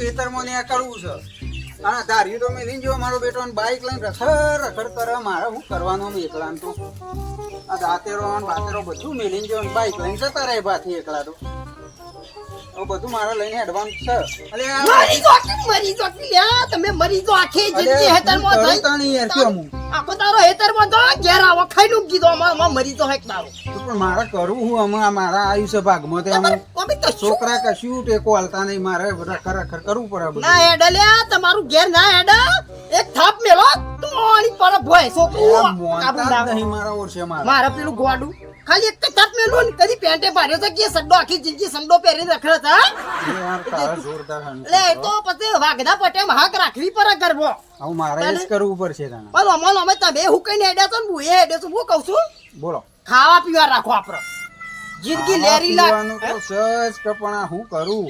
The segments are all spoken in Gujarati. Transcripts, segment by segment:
ખેતરમાં ને કરવું છે અને ધાર્યું તો મેં લઈને જો મારો બેટો બાઈક લઈને રખડ કરે મારે શું કરવાનું અમે એકલા તો આ દાંતેરો અને બાતેરો બધું મેલીને જો બાઈક લઈને જતા રહે બાથી એકલા તો બધું મારે લઈને એડવાન્સ છે અલે મરી જો લ્યા તમે મરી જો આખી જિંદગી હેતરમાં થઈ તાણી યાર કેમ આખો તારો હેતરમાં તો ઘેર આવો ખાઈનું કીધો માં મરી તો હેક તારો પણ મારે કરવું હું અમે મારા આયુષ્ય ભાગમાં તે અમે છોકરા કશું ટેકો હાલતા નહીં મારે ખરેખર કરવું પડે ના હેડ લ્યા તમારું ઘેર ના હેડ એક થાપ મેલો તો આની પર ભોય છોકરું નહીં મારા ઓરશે મારા પેલું ગોડું ખાલી એક થાપ મેલો ને કદી પેન્ટે પાડ્યો તો કે સડ્ડો આખી જિંદગી સંડો પહેરીને રખડે છે જોરદાર લે તો પછી વાગદા પટે હાક રાખવી પર કરવો હવે મારે જ કરવું પડશે તને પણ અમલ અમે તમે હુકઈને હેડ્યા તો ને હું એ હેડ્યો છું હું કહું છું બોલો ખાવા પીવા રાખો આપણે જિંદગી લેરી લાગવાનું તો સજ કપણા હું કરું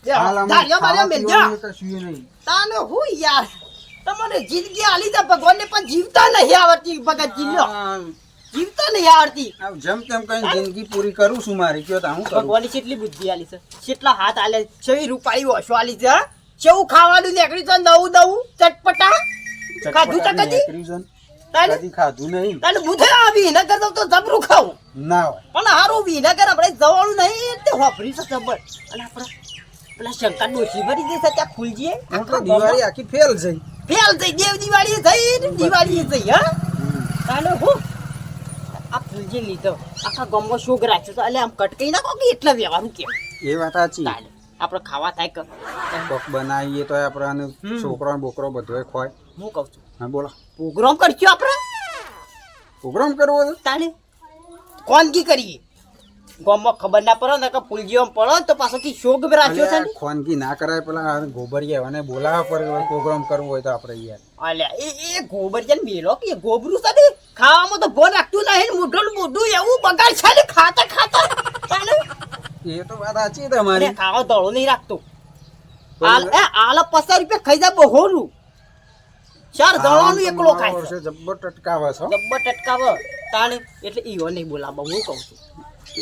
ધાર્યો માર્યો મેલજો કશું નહીં તાને હું યાર તમને જિંદગી આલી દે ભગવાનને પણ જીવતા નહીં આવડતી ભગત જીલ્યો જીવતા નહીં આવડતી જેમ તેમ કઈ જિંદગી પૂરી કરું છું મારી કયો તો હું કરું ભગવાનની કેટલી બુદ્ધિ આલી છે કેટલા હાથ આલે છવી રૂપાઈ ઓછો આલી છે કેવું ખાવાનું નીકળી છે નવું નવું ચટપટા ખાધું તો કદી ખાધું નહીં તાને બુધે આવી ન કરતો તો જબરું ખાવું ના હોય પણ હારું વિનગર આપણે જવાનું નહીં તે વાપરી છે જબર અને આપણે પેલા શંકર ડોશી ભરી દે ત્યાં ફૂલજીએ દિવાળી આખી ફેલ જઈ દેવ દિવાળી થઈ દિવાળી થઈ હા તાને હું આ ફૂલજી લીધો આખા ગામમાં શોક રાખ્યો તો એટલે આમ કટકાઈ નાખો કે એટલા વ્યવહારું કેમ એ વાત સાચી આપણે ખાવા થાય કોક બનાવીએ તો આપણે છોકરો બોકરો બધો ખોય હું કહું છું હા બોલો પ્રોગ્રામ કરજો આપણે પ્રોગ્રામ કરવો તાને કોનગી કરીએ ગામમાં ખબર ના પડે ને કે ફૂલજીઓ પડે તો પાછો કી શોક રાખ્યો છે ખોનગી ના કરાય પેલા ગોબરિયા અને બોલાવા પર પ્રોગ્રામ કરવો હોય તો આપણે યાર અલ્યા એ ગોબરિયા મેલો કે ગોબરું સાથે ખાવામાં તો ભોન રાખતું નહીં મોઢું મોઢું એવું બગાડ છે ને ખાતા ખાતા તાને એ તો વાત સાચી તમારી ખાવા દળો નહીં રાખતો આલ 50 રૂપિયા ખાઈ જા બહોરું ચાર દળોનું એકલો ખાય છે જબ્બર ટટકાવે છે જબ્બર ટટકાવે તાને એટલે ઈઓ નહીં બોલાવા હું કહું છું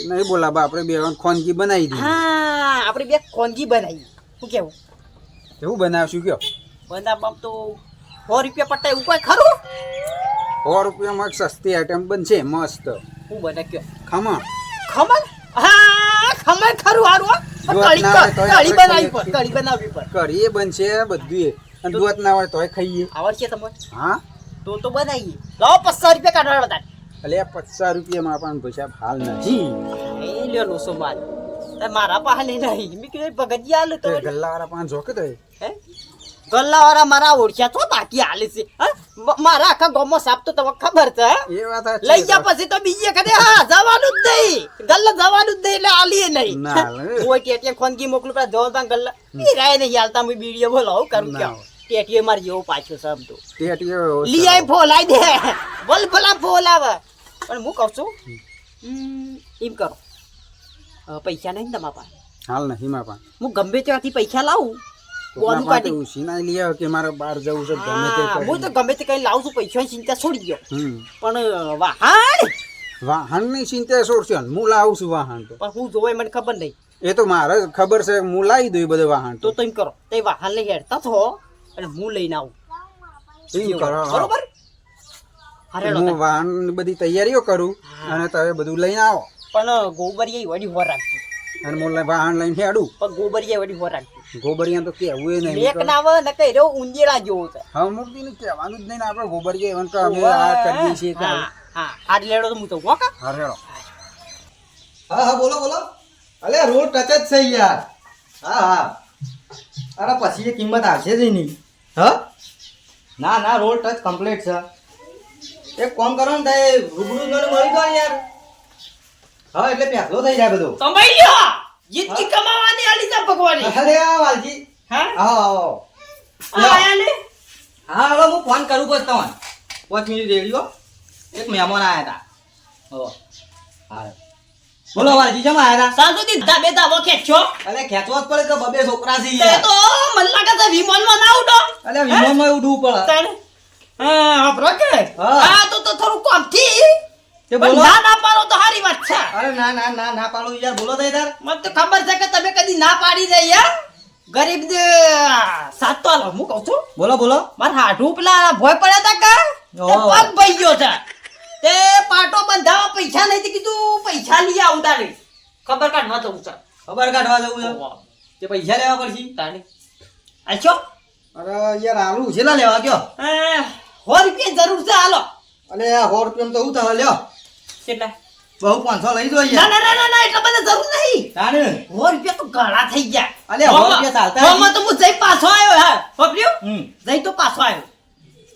નહીં બોલાવા આપણે બે ખોનગી બનાવી દઈએ હા આપણે બે ખોનગી બનાવી શું કેવું એવું બનાવશું કયો બનાવવા તો 100 રૂપિયા પટ્ટા એવું કોઈ ખરું 100 રૂપિયામાં સસ્તી આઈટમ બનશે મસ્ત હું બને કયો ખમણ ખમણ હા ખમણ ખરું હારું કઢી બનાવવી પર કઢી બનશે બધું અને દૂધ ના હોય તોય ખાઈએ આવડશે તમને હા તો બનાવીએ લાવો 50 રૂપિયા કાઢવા હતા એટલે 50 રૂપિયામાં પણ પૈસા હાલ નથી એ લ્યો લોસો માલ મારા પાસે નહીં મેં કીધું ભગતજી હાલ તો ગલ્લાવાળા પાંચ જોકે તો હે ગલ્લાવાળા મારા ઓળખ્યા તો બાકી હાલે છે મારા આખા ગામમાં સાપ તો તમને ખબર છે એ વાત લઈ જા પછી તો બીજી વખતે હા જવાનું જ નહીં ગલ્લા જવાનું જ નહીં એટલે આલીએ નહીં કોઈ ટેટિયા ખોનગી મોકલું પેલા જવલતા ગલ્લા એ રાય નહીં હાલતા હું બીડીઓ બોલાવું કરું ક્યાં ટેટીએ મારી જેવો પાછો શબ્દો ટેટીઓ લઈ આઈ ફોલાઈ દે બોલ ભલા ફોલાવે પણ હું કહું છું એમ કરો પૈસા નહીં તમારા પાસે હાલ નહીં મારા પાસે હું ગમે ત્યાંથી પૈસા લાવું બોનું કાઢી ઉસીના લઈ આવ કે મારે બહાર જવું છે ગમે તે હું તો ગમે તે કઈ લાવું છું પૈસાની ચિંતા છોડી ગયો પણ વાહન ની ચિંતા છોડશે હું લાવું છું વાહન તો પણ હું જોવાય મને ખબર નહીં એ તો મારે ખબર છે હું લાવી દઉં બધું વાહન તો એમ કરો તે વાહન લઈ હેડતા છો અને હું લઈને આવું એમ કરો બરોબર હું વાહન બધી તૈયારીઓ કરું અને તમે બધું લઈને આવો પણ ગોબરિયા વડી હોર રાખજો અને હું વાહન લઈને હેડું પણ ગોબરિયા વડી હોર રાખજો ગોબરિયા તો કેવું નહીં એક ના આવે ને કઈ રહ્યો ઉંદેડા જેવો છે હા મૂકી ને કહેવાનું જ નહીં ને આપણે ગોબરિયા એવન તો અમે આ કરીએ છીએ હા હાથ લેડો તો હું તો હોકા હા રેડો હા બોલો બોલો અલે રોડ ટચ જ છે યાર હા અરે પછી એ કિંમત આવશે જ નહીં હા ના રોડ ટચ કમ્પ્લીટ છે એક કામ કરો ને તાય રૂબરૂ મને મળી ગયો યાર હા એટલે પેલો થઈ જાય બધું કમાઈ લ્યો જિંદગી કમાવાની આલી તા ભગવાની અરે આ વાલજી હા આવો આયા ને હા હવે હું ફોન કરું બસ તમને 5 મિનિટ રેડિયો એક મહેમાન આયા હતા હો હા બોલો વાલજી કેમ આયા હતા સાંજુ દીધા બે દાવો ખેંચો અલે ખેંચવો જ પડે કે બબે છોકરા છે તે તો મને લાગે છે વિમાનમાં ના ઉડો અલે વિમાનમાં ઉડવું પડે તાણે હા બ્રોકે હા તો થોડું કામ થી તે બોલો ના પાડો તો હારી વાત છે અરે ના પાડો યાર બોલો તો યાર મને તો ખબર છે કે તમે કદી ના પાડી દે યાર ગરીબ ને સાત તો આલો હું કહું છું બોલો બોલો. મારા હાડું પેલા ભોય પડ્યા તા કા તે ઓહો. પગ ભઈ ગયો છે તે પાટો બંધાવા પૈસા નહીં તે કીધું પૈસા લઈ આવું તારે ખબર કાઢવા જવું છે ખબર કાઢવા જવું છે તે પૈસા લેવા પડશે. તારે આછો અરે યાર આલુ છેલ્લા લેવા કયો? 100 રૂપિયા જરૂર છે હાલો અલે આ 100 રૂપિયા તો હું થવા લ્યો. કેટલા બહુ 500 લઈ જો ના યાર. ના ના ના એટલા બધા જરૂર નહીં તાણે 100 રૂપિયા તો ઘણા થઈ ગયા અલે 100 રૂપિયા ચાલતા હોમાં તો હું જઈ પાછો આવ્યો હા પકડ્યું હમ જઈ તો પાછો આવ્યો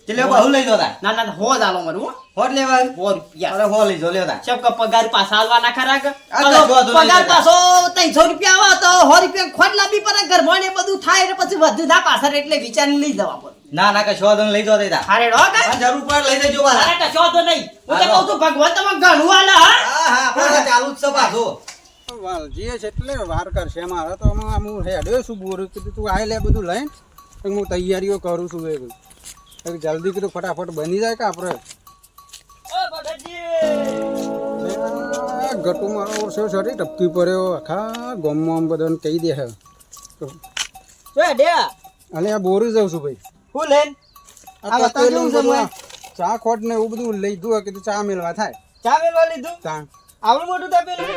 એટલે બહુ લઈ જો તા. ના ના હો જ આલો મારું 100 લેવા. 100 રૂપિયા અરે 100 લઈ જો લ્યો તા. શેપ કા પગાર પાછા આલવાના ખરા કે આ તો જો તો લઈ પગાર લેતા. પાછો 300 રૂપિયા આવે તો 100 રૂપિયા ખોટ લાંબી પર ઘરમાં ને બધું થાય એટલે પછી વધુ ના પાછળ એટલે વિચારીને લઈ જવા પડે ના ના કે 100 દન લઈ જો દેતા. હારે ડો કે આ જરૂર પડે લઈ દેજો વાલા. અરે કશો તો નહીં હું તો હાલો. કહું છું ભગવાન તમે ઘણું આલે હા હા હા આપણે ચાલુ જ છે પાછો. વાલજીએ છે એટલે વાર કરશે મારે તો હમણાં હું હેડ્યો છું બોર કીધું તું આય લે બધું લઈને તો હું તૈયારીઓ કરું છું એ બધું જલ્દી કીધું ફટાફટ બની જાય કે આપણે ઓ ભગતજી ગટુ મારો ઓછો છોડી ટપકી પડ્યો આખા ગામમાં આમ બધાને કહી દે હે જો ડે અને આ બોરી જાઉં છું ભાઈ હું લેન આ આ બતાવ તપેલું જેવું છે બધું મને. આ ચા ખોટ ને એવું બધું લઈ દઉં કીધું ચા મેળવા થાય ચા મેલવા લીધું ચા આવડું મોટું તપેલું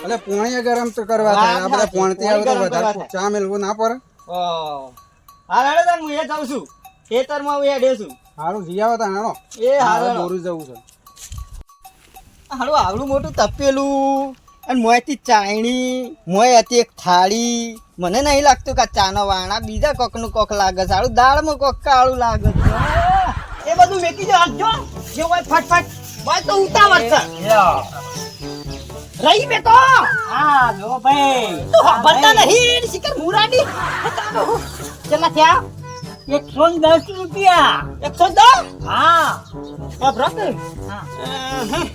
એટલે પોણીએ ગરમ તો કરવા વાત થાય આપણે સાચી. પોણથી આવે તો પોણી ગરમ કરવા વધારે થાય. ચા મેળવું ના પડે ઓ હાલ હાલો તાર હું એ જાઉં છું ખેતરમાં હું એ છું સારું જી આવો તા હેડો એ હાલો બોરી જવું છે હાલો આવડું મોટું તપેલું અને મોયથી ચાયણી મોય હતી એક થાળી મને નહીં લાગતું કે આ ચાનો વાણા બીજા કોકનું કોક લાગે છે આળું દાળમાં કોક કાળું લાગે છે એ બધું વેકી જો હાલજો જે હોય ફટફટ હોય તો ઉતાવળ છે રહી બે તો હા જો ભાઈ તું ખબરતા નહીં શિકર મુરાડી કેટલા થયા 110 રૂપિયા 110 હા બરાબર હા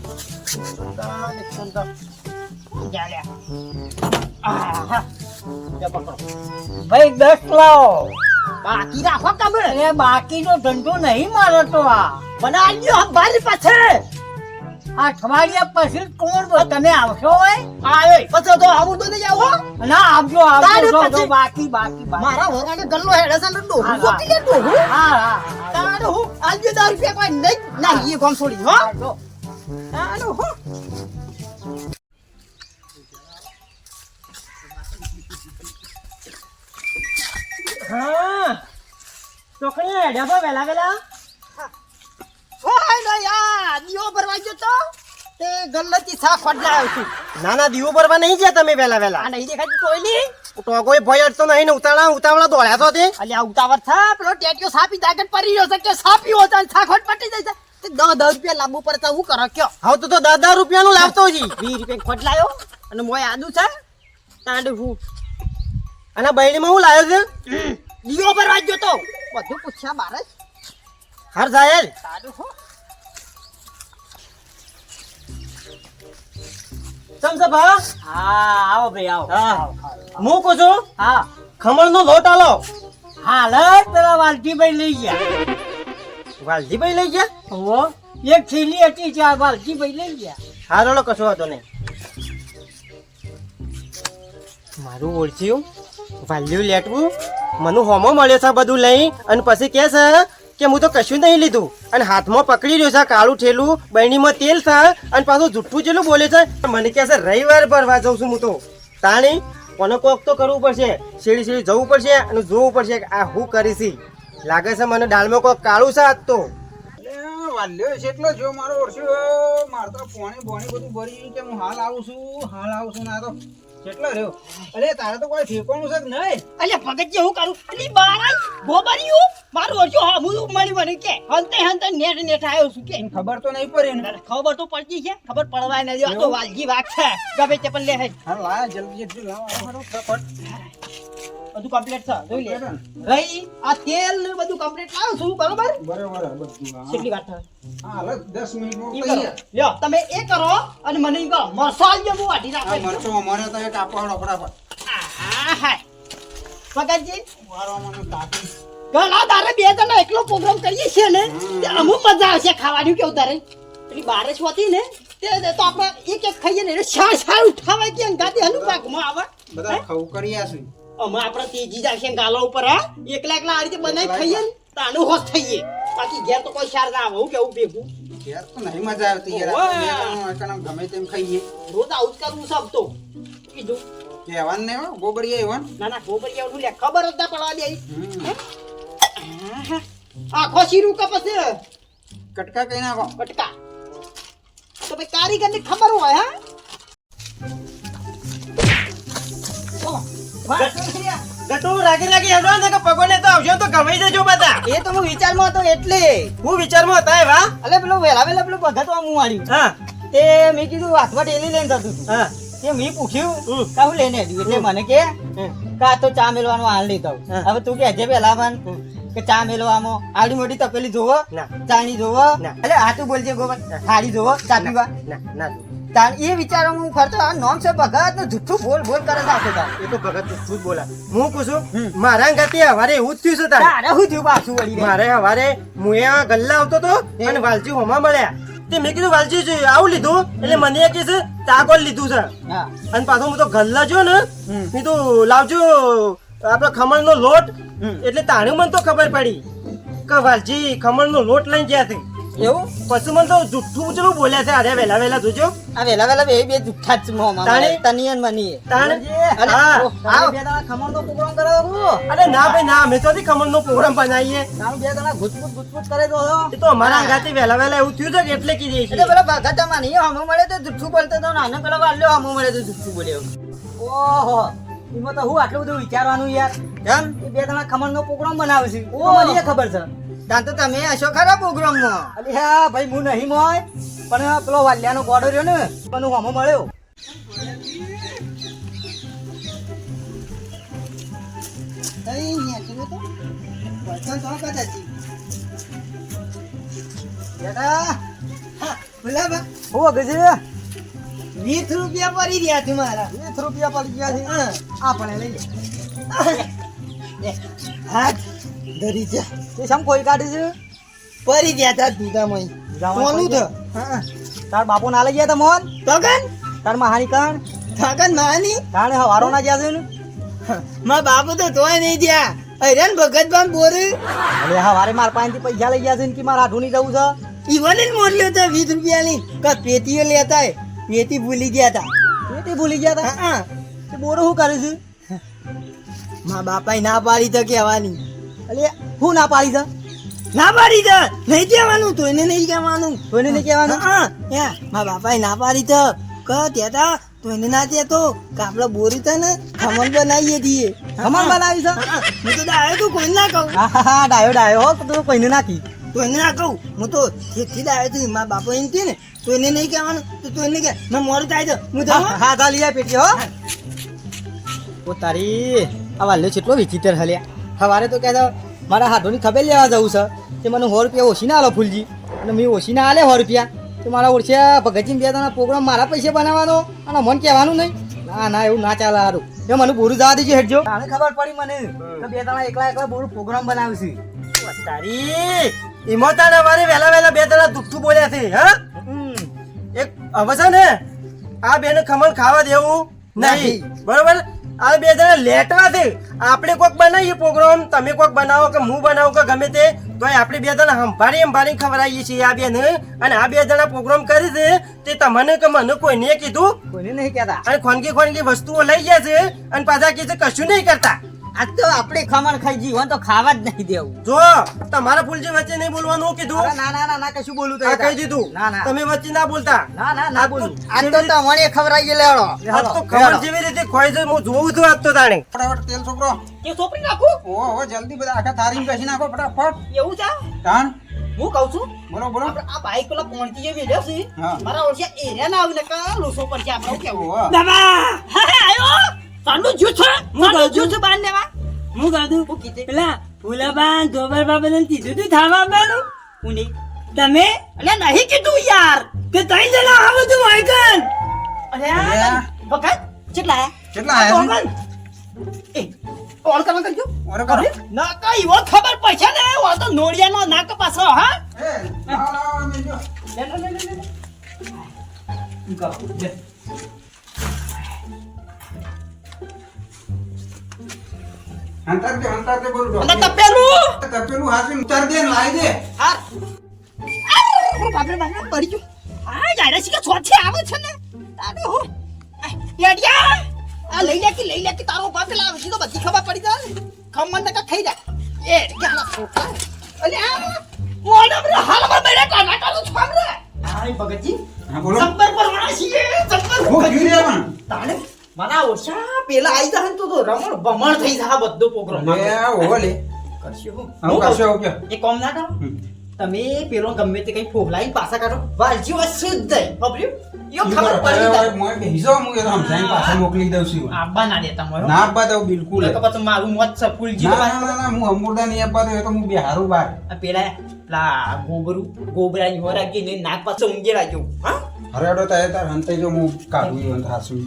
ભાઈ 10 લાવો બાકી રાખો તમે અરે બાકીનો ધંધો નહીં મારો તો આ બનાવ્યો મારી પાસે અઠવાડિયા પછી કોણ તમે આવશો હોય આવે પછી તો આવું તો નહીં આવો ના આવજો આવજો બાકી બાકી મારા વરાને ગલ્લો હેડે છે ને ડોહું જોતી લે ડોહું હા હા તારો હું આજે 10 રૂપિયા કોઈ નહીં ના એ કોમ છોડી હો તારો હો હા તો કઈ હેડ્યા વેલા વેલા ઓય ના યાર દીવો ભરવા ગયો તો તે ગલ્લતી સા ખડલાયો છું ના ના દીવો ભરવા નહીં ગયા તમે વેલા વેલા આ નહીં દેખાતી ટોયલી તો કોઈ ભય અડતો નહીં ને ઉતાવળા દોડ્યા તો તે અલ્યા ઉતાવળ થા પેલો ટેટિયો સાપી દાગટ પડી રહ્યો છે કે સાપી હોતા ને સાખોટ પટી જાય છે તે 10 રૂપિયા લાંબુ પડતા હું કરો કયો હવે તો 10 રૂપિયાનું લાવતો જી 20 રૂપિયા ખોટલાયો અને મોય આદુ છે તાંડ હું અને બૈણીમાં હું લાવ્યો છે દીવો ભરવા ગયો તો બધું પૂછ્યા બાર જ હર સાહેબ તારું હો સમજ ભા હા આવો ભાઈ આવો હા હું કહું છું હા ખમણનો લોટ આલો હાલ પેલા વાલજીભાઈ લઈ ગયા વાલજીભાઈ લઈ ગયા હો એક થેલી હતી ત્યાં વાલજીભાઈ લઈ ગયા હારો લો કશો હતો નહીં મારું ઓળખ્યું વાલ્યું લેટવું મને હોમો મળ્યો છે બધું લઈ અને પછી કહે છે કે હું તો કશું નહીં લીધું અને હાથમાં પકડી રહ્યો છે કાળું ઠેલું બહેણીમાં તેલ છે અને પાછું જુઠ્ઠું જેટલું બોલે છે મને કહે છે રવિવાર ભરવા જાઉં છું હું તો તાણી કોને કોક તો કરવું પડશે સીડી સીડી જવું પડશે અને જોવું પડશે કે આ હું કરીશી લાગે છે મને દાળમાં કોક કાળું છે આજ તો વાલ્યો છે એટલો જો મારો ઓળશો મારે તો પોણી બોણી બધું ભરી કે હું હાલ આવું છું ના તો કેટલો રહ્યો અરે તારે તો કોઈ ઠેકોણું છે કે નહીં અલ્યા ભગતજી હું કરું અલી બારાઈ ગોબરિયું મારું ઓછો હા હું મળી વળી કે હંતે હંતે નેટ નેટ આવ્યો છું કે એને ખબર તો નહીં પડી ને ખબર તો પડતી છે ખબર પડવાય નહીં આ તો વાલજી વાગ છે ગમે તે પણ લે હે હા લાય જલ્દી લાવો મારો ફટાફટ બધું કમ્પ્લીટ છે જોઈ લે રહી આ તેલ ને બધું કમ્પ્લીટ લાવો છું બરોબર બરાબર બધું કેટલી વાત થાય હા હાલ 10 મિનિટમાં ઈ કરો. તૈયાર લ્યો તમે એ કરો અને મને ઈ કરો મસાલ જે હું વાઢી આ રાખે મરચો અમારે તો એક આપવાનો ફટાફટ હાય ભગતજી મારો મને કાપી ઘણા તારે બે જણા એકલો પ્રોગ્રામ કરીએ છીએ ને તે અમુક મજા આવશે ખાવાની કેવું તારે પેલી બારસ હોતી ને તે તો આપણે એક એક ખાઈએ ને એટલે શાળ શાળ ઉઠાવાય કે ગાદી હલુ પાકમાં આવે બધા ખવ કર્યા છે અમે આપણે તેજી જશે ગાલો ઉપર હા એકલા એકલા આ રીતે બનાવી ખાઈએ ને તાનું હોશ થઈએ બાકી ઘેર તો કોઈ શાર ના આવે હું કેવું ભેગું ઘેર તો નહીં મજા આવતી યાર ઓવે. આપણે બે જણા એકલા ગમે તેમ ખાઈએ રોજ આવું જ કરવું સબ તો કીધું કહેવાનું નહીં હો ગોબડિયા એવન ના ના ગોબરિયા નું લે ખબર જ ના પડવા દે હમ. આખો શીરું કે પછી કટકા કઈ નાખો બટકા તો ભાઈ કારીગર ને ખબર હોય હા ઓહ, વાત કરી યાર. ગટુ રાગી રાગી હેડો ને કે પગોને તો આવજો તો ગવાઈ દેજો બધા એ તો હું વિચારમાં હતો એટલે હું વિચારમાં હતા વા અલે પેલો વેલા વેલા પેલો ભગત હું વાળ્યું હા તે મેં કીધું હાથમાં ટેલી લઈને જતું હતું હા તે મેં પૂછ્યું કાહું લઈને આવ્યું એટલે મને કે કા તો ચા મેલવાનો હાલ લીધો હા. હવે તું કે પેલા મન કે ચા મેલવામાં આડી મોટી તપેલી જોવો ના. ચાણી જોવો ના. એટલે આ તું બોલજે ગોબર થાળી જોવો ચા પીવા ના ના તાણ એ વિચારો હું ફરતો આ નોમ છે ભગત ને જુઠ્ઠું બોલ બોલ કરે છે આખો દાડો. એ તો ભગત તું જ બોલા હું પૂછું મારા ગતિ હવારે એવું જ થયું છે તારે તારે શું થયું પાછું વળી રે? મારે હવારે મુયા ગલ્લા આવતો તો અને વાલજી હોમાં મળ્યા તે મેં કીધું વાલજી છે, આવું લીધું એટલે મને એ કહે છે તાકોલ લીધું છે હા અને પાછો હું તો ગલ્લા જો ને મેં તો લાવજો આપડે ખમણનો લોટ એટલે તાણે મને તો ખબર પડી કે વાલજી ખમણનો લોટ લઈને ગયા છે એવું પછી મને તો જુઠ્ઠું ઉચલું બોલ્યા છે અરે વેલા વેલા જોજો આ વેલા વેલા બે જુઠ્ઠા જ મોંમાં તાણે? મળે. તનિયન મનીએ. તાણે? અરે, હા. ઓ, તાણે બે દાડા ખમણનો પ્રોગ્રામ કરાવો છો? અરે ના ભાઈ ના અમે તો ખમણનો પ્રોગ્રામ બનાવીએ તાણે બે દાડા ગુચપુચ કરે તો છો? એ તો અમારા આગાથી વેલા વેલા એવું થયું છે કે એટલે કીધી એટલે છે પેલા ભગત માની હમો મળે તો જુઠ્ઠું બોલતો તો નાનો પેલો વાલ્યો હમો મળે તો જુઠ્ઠું બોલ્યો ઓહો એમાં તો હું આટલું બધું વિચારવાનું યાર કેમ એ બે દાડા ખમણનો પ્રોગ્રામ બનાવે છે ઓ મને ખબર છે તાન તો તમે હશો ખરા પ્રોગ્રામમાં અરે હા ભાઈ હું નહીં મોય પણ પેલો વાલ્યાનો ગોડો રહ્યો ને પણ હું હમો મળ્યો ₹20 પડી રહ્યા છે મારા ₹20 પડી ગયા છે આપણે લઈ લે હાથ ધરી જા તે સમ કોઈ કાઢે છે પડી ગયા તા દૂધામાં કોનું છે તાર બાપુ ના લઈ ગયા તા મોહન તગન તાર મહાની કાન તગન મહાની કાને હવારો ના ગયા છે ને માં બાપુ તો તોય નહીં ગયા અરેન ભગત બાન બોરે અરે હવારે માર પાસેથી પૈસા લઈ ગયા છે ને કે માર આઠું ની જવું છે ઈવન જ મોર લ્યો તો ₹20 ની ક પેટીઓ લેતા હે પેટી ભૂલી ગયા તા પેટી ભૂલી ગયા તા હા તે બોરો શું કરે છે મા બાપાએ ના પાડી તો કહેવાની અલે હું ના પાડી છે ના પાડી છે નહીં કહેવાનું તો એને નહીં કહેવાનું તો એને નહીં કહેવાનું હા હે મા બાપાએ ના પાડી તો ક તેતા તો એને ના દેતો કે આપણે બોરી તો ને ખમણ બનાવીએ છીએ ખમણ બનાવી છે હું તો ડાયો તું કોઈને ના કહું હા ડાયો ડાયો હો તું કોઈને નાખી તો એને ના કહું હું તો ખેતી ડાયો છું મારા બાપા એમ કે ને તો એને નહીં કહેવાનું તો તું એને કે મેં મોડું થાય તો હું તો હા ચાલી જાય પેટી હો ઓ તારી આ વાલ્યો કેટલો વિચિત્ર હલ્યા સવારે તો કહેતા મારા હાથોની ખબર લેવા જવું છે તે મને ₹100 ઓછી ના આલો ફૂલજી અને મેં ઓછી ના આલે ₹100 તો મારા ઓળખ્યા ભગતજી બે ત્રણ પ્રોગ્રામ મારા પૈસે બનાવવાનો અને મને કહેવાનું નહીં ના ના એવું ના ચાલે સારું એ મને બોરું જવા દેજો હેડજો તાને ખબર પડી મને કે બે ત્રણ એકલા એકલા બોરું પ્રોગ્રામ બનાવશે તારી ઈમોતાન અમારે વેલા વેલા બે દાડા દુખતું બોલ્યા છે હા એક હવે છે ને આ બેને ખમણ ખાવા દેવું નહીં બરોબર આ બે જણા લેટવા છે આપણે કોક બનાવીએ પ્રોગ્રામ તમે કોક બનાવો કે હું બનાવું કે ગમે તે તો આપણે બે જણા સંભાળી ખવડાવીએ છીએ આ બેને અને આ બે જણા પ્રોગ્રામ કરી છે તે તમને કે મને કોઈને કીધું કોઈને નહીં કહેતા અને ખોનગી વસ્તુઓ લઈ ગયા છે અને પાછા કે છે કશું નહીં કરતા આજ તો આપણે ખમણ ખાઈ જીવન તો ખાવા જ નહીં દેવું જો તમારા ફૂલજી વચ્ચે નહીં બોલવાનું કીધું અરે ના ના ના ના કશું બોલું તો આ કહી દીધું ના ના તમે વચ્ચે ના બોલતા ના ના ના બોલું આજ તો તમને ખવડાવી લેડો આજ તો ખબર જેવી રીતે ખોઈ છે હું જોઉં છું આજ તો તાણે ફટાફટ તેલ છોકરો કે સોપડી નાખું ઓહો જલ્દી બધા આખા થારીમાં બેસી નાખો ફટાફટ એવું છે તાણ હું કહું છું બોલો બોલો આપણે આ બાઈક પેલા પોણતી જે વેલ્યો છે હા. મારા ઓળખ્યા એરિયા ના આવીને કા લોસો પર છે આપણે કેવું ઓહો. બાબા હા આયો તાંડુ જૂઠ છે તાંડુ જૂઠ બાંધ દેવા હું ગાધું પેલા ફૂલાબાન ધોબરબા બધાને કીધું તું થાવા આપવાનું ઉની તમે અલે નહીં કીધું યાર કે ત્રણ જણા આવો તું વાયકન અરે અલ્યા. વખત કેટલા કેટલા આયા છે? એ ઓળ કરવા કરજો ઓરે કરો. ના કઈ વો ખબર પડશે ને વો તો નોળિયાનો નાક પાછો હા એ, લાવો, લાવો, મેલજો. લે લે લે લે અંતર દે બોલ અને તપેલું તપેલું હાથી ઉતાર દે ને લાવી દે હા બાપરે બાપરે પડી ગયું આ જાયરા છે કે છોછે આવે છે ને તારે હો યાડિયા આ લઈ લે કે તારો બાપ પેલા વિશે તો બધી ખબર પડી જાય ખમણ ને ખાઈ જાય એ કે હાલા છોકરા અલે આ મોડમ રે હાલ માં બેડા કાઢા કાઢું છું રે આય ભગતજી હા બોલો સંપર પર વણા છીએ સંપર હું ગયું રે પણ તાણે મારા ઓછા પેલા આઈ જાય ને તો રમણ બમણ થઈ જાય બધો પ્રોગ્રામ લે ઓહો લે કરશું હું હું કરશો આવું કે એ કોમ ના કરો તમે પેલો ગમે તે કઈ ફોગલાઈ પાછા કાઢો વાલજી વાત શુદ્ધ થઈ બબલ્યુ યો ખબર પડી જાય મોય કે હિજો હું એ સમજાઈને પાછા મોકલી દઉં છું આબા ના દેતા મોયો ના આપવા દઉં બિલકુલ તો પછી મારું મોત સફૂલજી ના હું અમુરદા નહીં આપવા દઉં એ તો હું બિહારું બાર પેલા ગોબરાની હોરાગી ને નાક પાસે ઊંઘેલા જો હા હરેડો તારે તાર હંતે જો હું કાઢું એવું હાસું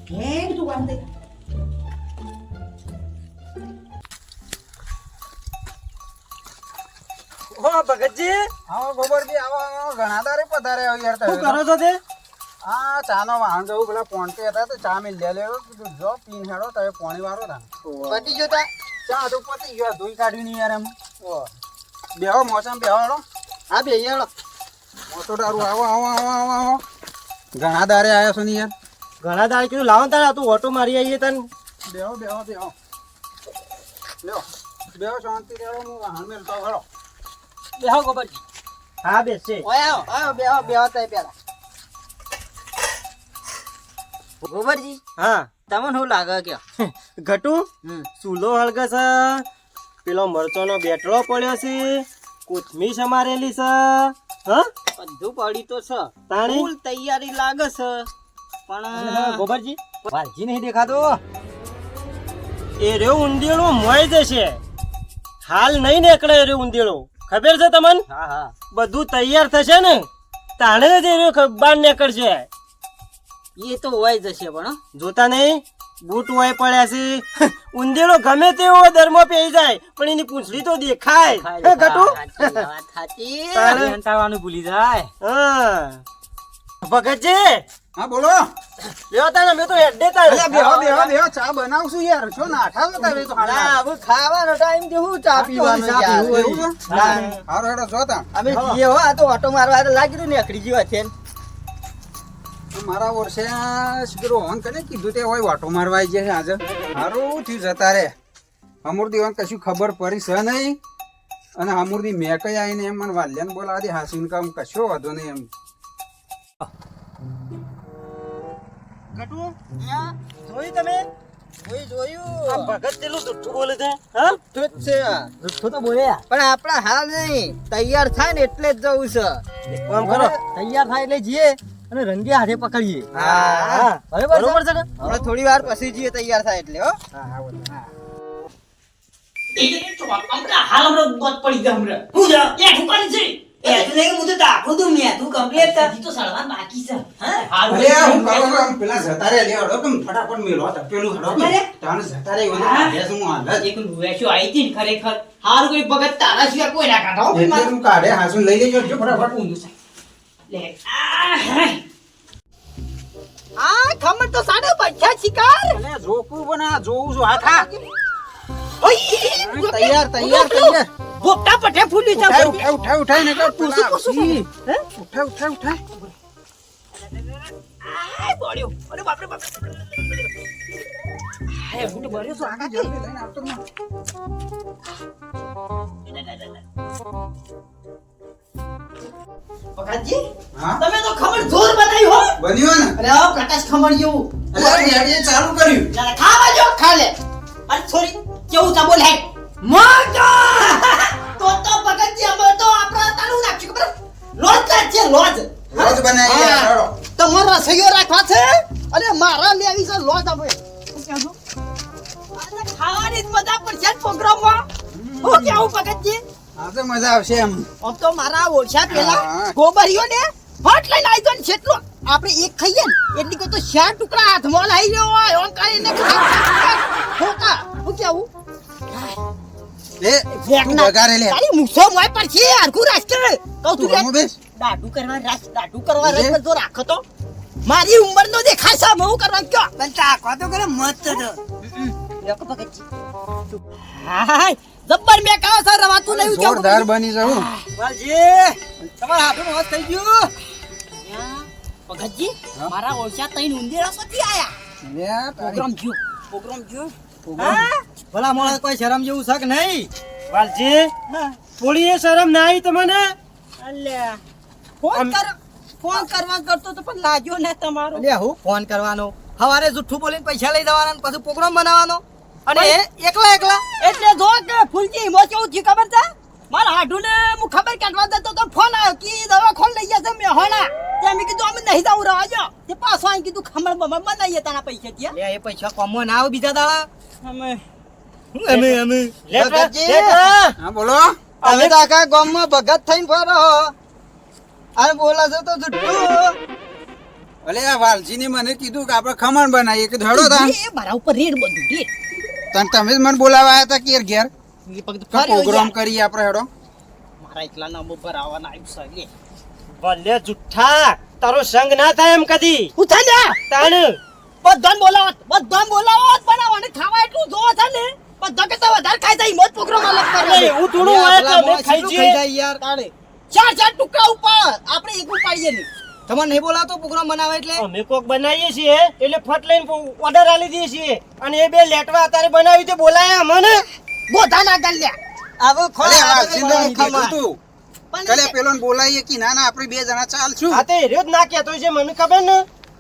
કેમ તું વાંધે ઓ ભગતજી આવો ગોબરજી આવો ઘણા દારે પધારે યાર શું કરો છો તે આ ચાનો વાહન જવું પેલા પોણતે હતા તો ચા મિલ લેવો કીધું જો પીન હેડો તો પોણી વાળો તા પતી ગયો તા ચા તો પતી ગયો ધોઈ કાઢ્યું નહીં યાર એમ બેહો મોસમ બેહો હેડો હા બે હેડો મોટો દારૂ આવો આવો આવો આવો આવો ઘણા દારે આવ્યા છો ને યાર ઘણા દાળ કીધું લાવો તારે તું ઓટો મારી આવીએ તને બેહો બેહો બેહો લ્યો બેહો શાંતિ રેડો હું વાહન મેલતો હેડો બેહો ગોબરજી હા બેસે ઓય આવો બેહો તઈ પેલા ગોબરજી હા તમને શું લાગે કે ઘટુ ચૂલો હળગે છે પેલો મરચોનો બેટલો પડ્યો છે કોથમીર સમારેલી છે હા બધું પડી તો છે તાણી ફૂલ તૈયારી લાગે છે પણ ગોબરજી વાલજી નહીં દેખાતો એ રહ્યો ઊંધેડો મોય જશે હાલ નહીં નીકળે એ રહ્યો ઊંધેડો ખબર છે તમને હા હા બધું તૈયાર થશે ને તાણે જ એ રહ્યો બહાર નીકળશે એ તો હોય જશે પણ જોતા નહીં બૂટ હોય પડ્યા છે ઊંધેડો ગમે તેવો દરમો પેઈ જાય પણ એની પૂંછડી તો દેખાય હે ઘટુ તારે હંતાવાનું ભૂલી જાય હા ભગતજી હા બોલો લ્યો તાણે અમે તો હેડે તાણે બેહો બેહો બેહો ચા બનાવશું યાર છો નાઠા તો તારે તો હાડા હવે ખાવાનો ટાઈમ કે હું ચા પીવાનો યાર હારો હેડો જો તા અમે જીએ હો આ તો ઓટો મારવા તો લાગી રહ્યું ને અકડી જીવા છે મારા વર્ષે શીકરો હોન કને કીધું તે હોય વાટો મારવા આવી જાય આજે હારું થયું જતા રે અમૂર્તિ હોન કશું ખબર પડી છે નહીં અને અમૂર્તિ મેં કઈ આવીને એમ મને વાલ્યાને બોલાવા દે હાસીન કામ કશો વાંધો નહીં એમ ઘટુ જોઈ તમે જોયું આ ભગત પેલું જુઠ્ઠું બોલે છે હા જુઠ્ઠું તો બોલ્યા પણ આપણા હાલ નહીં તૈયાર થાય ને એટલે જ જવું છે કામ કરો તૈયાર થાય એટલે જઈએ અને રંગે હાથે પકડીએ હા બરોબર છે ને આપણે થોડી વાર પછી જઈએ તૈયાર થાય એટલે હો અરે હું કરો આમ પેલા જતા રે લે હડો કેમ ફટાફટ મેલો પેલું હડો તાને જતા રે હું હાલ એટલે તું કાઢે હાસુન લઈ લેજો જો ફટાફટ આ ખમણ તો સાડે બચ્ચા શિકાર અને જોકું બના જોઉં છું હા ખા તૈયાર ભોપટા પઠે ફૂલી ઉઠાય ને કે ઉઠાય ઉઠાય આ બોલ્યો અરે બાપ રે બાપ હે હું તો બર્યો છું આગળ જલ્દી લઈને આવતો ને પકાજી હા તમે તો ખમણ જોર બતાવી હો બન્યો ને અરે આ પ્રકાશ ખમણ જેવું અરે રેડિયો ચાલુ કર્યું ખાવા જો ખા લે અરે સોરી કેવું તા બોલ હે મજા તો પકાજી અમે તો આપણા તાલું નાખ્યું ખબર લોજ છે લોજ રોજ બનાવી યાર તમારો રસોઈયો રાખવા છે અને મારા લેવી છે લોજ આપણે શું કહો અરે ખાવાની જ મજા પડશે પ્રોગ્રામમાં હું કેવું પકાજી આજે મજા આવશે એમ આમ તો મારા ઓછા પેલા હા. ગોબરીઓ ને ફટ લઈને આવી ગયો ને છેટલો આપણે એક ખાઈએ ને એટલી કોઈ તો 4 ટુકડા હાથમાં લઈ ગયો હોય ઓન કરીને હોકા હું કેવું એ તું વગારે લે તારી મુસો મોય પર છે હરખું રાસ્તે કહું તું તું બેસ દાડુ કરવા રસ તો રાખો તો મારી ઉંમર નો દેખાય છે હું કરવા કયો પણ તાકો તો કરે મત તો એક ભગતજી. હાય, જબ્બર મેં કહો સર રવાતું નહીં કેવું જોરદાર બની જાઉં વાલજી તમારા હાથનું હોશ થઈ ગયું ભગતજી મારા ઓળખ્યા તઈને ઉંદેરા સતી આયા લે પ્રોગ્રામ જો ભલા મોણા કોઈ શરમ જેવું છે કે નહીં વાલજી થોડી એ શરમ ના આવી તમને અલ્યા ફોન કરવા કરતો તો પણ લાગ્યો ને તમારો અલે હું ફોન કરવાનો હવારે જુઠ્ઠું બોલીને પૈસા લઈ જવાના ને પછી પ્રોગ્રામ બનાવવાનો અને એ એકલા એટલે જો કે ફૂલજી ઈમો કેવું થયું ખબર છે મારા હાડુને હું ખબર કાઢવા દેતો તો ફોન આવ્યો કે દવાખાન લઈ જશે મેહોણા તે મેં કીધું અમે નહીં જાવ રહેવા જો તે પાછો આવીને કીધું ખમણ બમણ બનાવીએ તારા પૈસા ત્યાં લે એ પૈસા કોમો ના આવે બીજા દાડા અમે અમે ભગતજી, હા બોલો અમે તો આખા ગામમાં ભગત થઈને ફરો અને બોલા છો તો જુઠ્ઠું અલે આ વાલજીને મને કીધું કે આપણે ખમણ બનાવીએ કે ધડો તાન એ મારા ઉપર રેડ બધું રેડ તમે જ મને બોલાવા આવ્યા હતા ઘેર ઘેર એ પગ તો પ્રોગ્રામ કરીએ આપણે હેડો મારા એકલા નામ ઉપર આવવાના આવ્યું છે ભલે જુઠ્ઠા તારો સંગ ના થાય એમ કદી હું થાય તાણ બધાને બોલાવત બનાવવાને ખાવા એટલું જોવો છે ને બધા કરતા વધારે ખાઈ જાય હિંમત પ્રોગ્રામ અલગ અરે કરે એવું થોડું હોય તો અમે ખાઈ જઈએ યાર તાણે ચાર ટુકડા ઉપર આપણે એક ઉપાડીએ નહીં તમારે નહીં બોલાવતો પ્રોગ્રામ બનાવે એટલે અમે કોક બનાવીએ છીએ એટલે ફટ લઈને ઓર્ડર આલી દઈએ છીએ અને એ બે લેટવા અત્યારે બનાવી તે બોલાયા અમને ગોધા ના ગલ્યા આવો અલે વાલજીને હું કીધું ખમા તું કલે પેલોને બોલાવીએ કે ના આપણે બે જણા ચાલશું હા તે હેર્યો જ ના કહેતો છે મને ખબર ને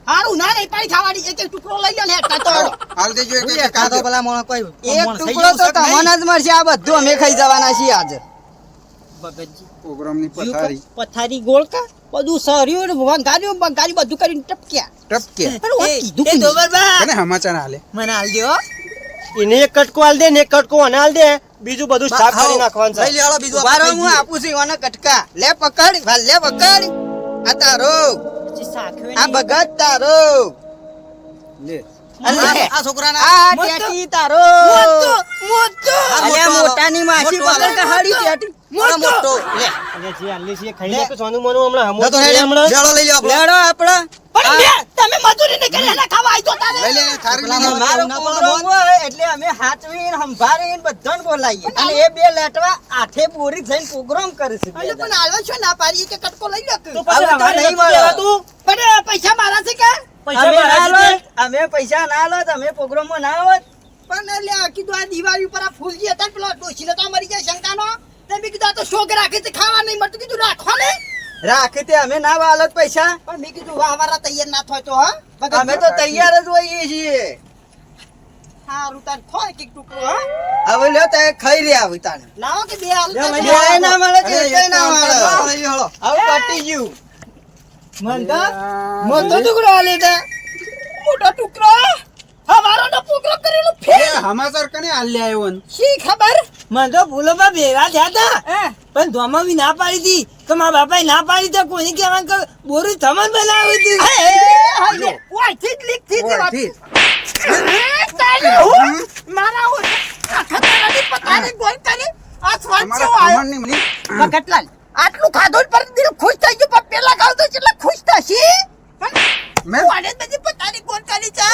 હારું ના નહીં પાડી ખાવાની એક ટુકડો લઈ લે ને કાતો હાલ દેજો એક એક કાતો કાઢો. ભલા મોણો કોઈ એક ટુકડો તો તમને જ મળશે આ બધું અમે ખાઈ જવાના છીએ આજે ભગતજી પ્રોગ્રામની પથારી પથારી ગોળકા બધું સર્યું વંગાર્યું બંગારી બધું કરીને ટપક્યા ટપકે અરે ઓ કીધું કે કને સમાચાર હાલે મને હાલ દો એને એક કટકો હાલ દે ને એક કટકો અને હાલ દે બીજું બધું સાફ કરી નાખવાનું લઈ છે લેવાળો બીજું ઉભા રહો, આપણે હું આપું છું એવાના કટકા લે પકડ ભાલ લે પકડ આ તારો આ ભગત તારો લે આ છોકરાના આ ટેટી તારો અલ્યા મોટાની માસી મોટો પકડ કે હાડી ટેટી આ મોટો લે અને જે હાલી છે એ ખાઈ લે કે સોનું મોનું હમણાં હમો તો રેડી હમણાં લેવાળો લઈ લ્યો આપણે લેડો આપડા પણ તમે મજૂરી ને કરી એના ખાવા આઈ તો તારે લઈ લે થારી લઈ લે. મારો પ્રોગ્રામ હોય એટલે અમે હાચવીને સંભાળીને બધાને બોલાવીએ અને એ બે લેટવા આઠે બોરી થઈને પ્રોગ્રામ કરે છે બે એટલે પણ જણા. આલો છો ના પાડીએ કે કટકો લઈ લો કે તો પછી હવે તો અમારે નહીં નતું મળે. કહેવાતું? પણ પૈસા મારા છે કે પૈસા અમે મારા ના છે લો અમે પૈસા ના લો તમે પ્રોગ્રામમાં ના હોત પણ એટલે કીધું આ દિવાળી ઉપર આ ફૂલજી હતા ને પેલા ડોશીને તો મરી જાય શંકાનો તે મેં કીધું આ તો શોખ રાખે છે ખાવા નહીં મળતું કીધું રાખો ને રાખે તે અમે ના વાલત પૈસા પણ મેં કીધું વાહ વારા તૈયાર ના થાય તો હા અમે તો તૈયાર જ હોઈએ છીએ હારું તાર ખોય કે ટુકડો હા હવે લ્યો તે ખાઈ રહ્યા આવી તાને લાવો કે બે હાલ બે ના મળે કે અરે, એકેય ના મળે લઈ લ્યો હવે પટી ગયું મોટો ટુકડો આલે દે મોટો ટુકડો હવારો નો પ્રોગ્રામ કરેલો એ ફેર સમાચાર કને હાલ લે આવ્યો ને? શી ખબર મને તો ભૂલોમાં ભેગા થયા હતા પણ ધોમાવી ના પાડી હતી તો મારા બાપાએ ના પાડી તો કોઈ કહેવાનું કે બોરું થમન બનાવી હતી ઓય ઠીક લીક થી ઓયથી. મારા ઓય આખા તારાની પતાને ગોલ કરી આ સ્વાદ તમારા છે આયો ખમણની મળી. ભગતલાલ આટલું ખાધું ને પર દિલ ખુશ થઈ ગયું પણ પેલા ખાવ તો કેટલા ખુશ થશી મેં કોને બધી પતાની ગોલ કરી છે